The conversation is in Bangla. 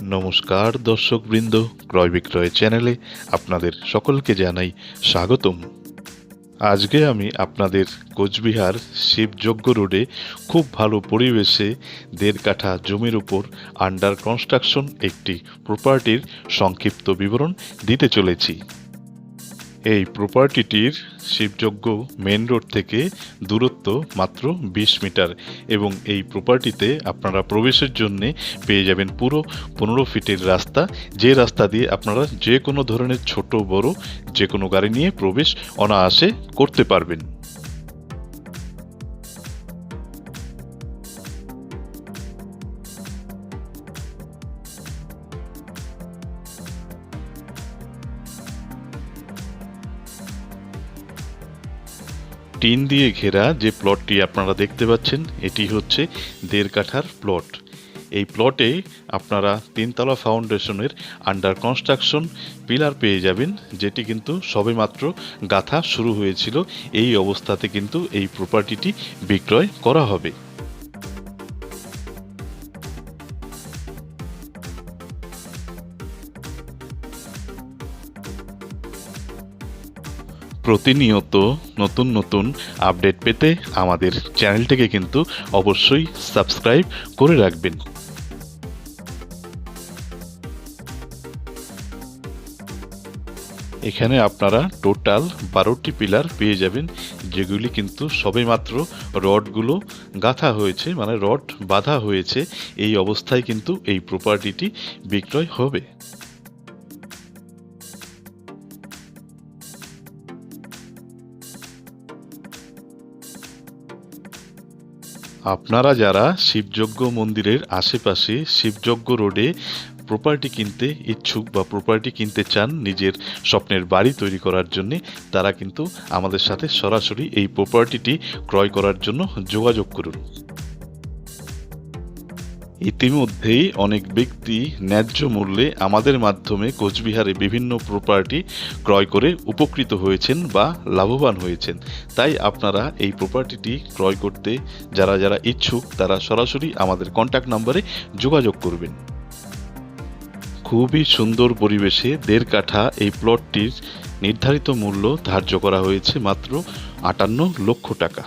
নমস্কার দর্শকবৃন্দ, ক্রয় বিক্রয় চ্যানেলে আপনাদের সকলকে জানাই স্বাগতম। আজকে আমি আপনাদের কোচবিহার শিবযজ্ঞ রোডে খুব ভালো পরিবেশে 1.5 কাঠা জমির উপর আন্ডার কনস্ট্রাকশন একটি প্রপার্টির সংক্ষিপ্ত বিবরণ দিতে চলেছি। এই প্রপার্টিটির শিবযজ্ঞ মেন রোড থেকে দূরত্ব মাত্র 20 মিটার এবং এই প্রপার্টিতে আপনারা প্রবেশের জন্য পেয়ে যাবেন পুরো 15 ফিটের রাস্তা, যে রাস্তা দিয়ে আপনারা যে কোনো ধরনের ছোট বড় যে কোনো গাড়ি নিয়ে প্রবেশ অনায়াসে করতে পারবেন। টিন দিয়ে ঘেরা যে প্লটটি আপনারা দেখতে পাচ্ছেন, এটি হচ্ছে 1.5 কাঠার প্লট। এই প্লটে আপনারা 3তলা ফাউন্ডেশনের আন্ডার কনস্ট্রাকশন পিলার পেয়ে যাবেন, যেটি কিন্তু সবেমাত্র গাঁথা শুরু হয়েছিল। এই অবস্থাতে কিন্তু এই প্রপার্টিটি বিক্রয় করা হবে। প্রতিনিয়ত নতুন নতুন আপডেট পেতে আমাদের চ্যানেলটিকে কিন্তু অবশ্যই সাবস্ক্রাইব করে রাখবেন। এখানে আপনারা টোটাল 12টি পিলার পেয়ে যাবেন, যেগুলি কিন্তু সবেমাত্র রডগুলো গাঁথা হয়েছে, মানে রড বাঁধা হয়েছে। এই অবস্থায় কিন্তু এই প্রপার্টিটি বিক্রয় হবে। আপনারা যারা শিবযজ্ঞ মন্দিরের আশেপাশে শিবযজ্ঞ রোডে প্রপার্টি কিনতে ইচ্ছুক বা প্রপার্টি কিনতে চান নিজের স্বপ্নের বাড়ি তৈরি করার জন্য, তারা কিন্তু আমাদের সাথে সরাসরি এই প্রপার্টিটি ক্রয় করার জন্য যোগাযোগ করুন। ইতিমধ্যেই অনেক ব্যক্তি ন্যায্য মূল্যে আমাদের মাধ্যমে কোচবিহারে বিভিন্ন প্রপার্টি ক্রয় করে উপকৃত হয়েছেন বা লাভবান হয়েছেন। তাই আপনারা এই প্রপার্টিটি ক্রয় করতে যারা যারা ইচ্ছুক, তারা সরাসরি আমাদের কন্ট্যাক্ট নম্বরে যোগাযোগ করবেন। খুবই সুন্দর পরিবেশে 1.5 কাঠা এই প্লটটির নির্ধারিত মূল্য ধার্য করা হয়েছে মাত্র 58 লক্ষ টাকা।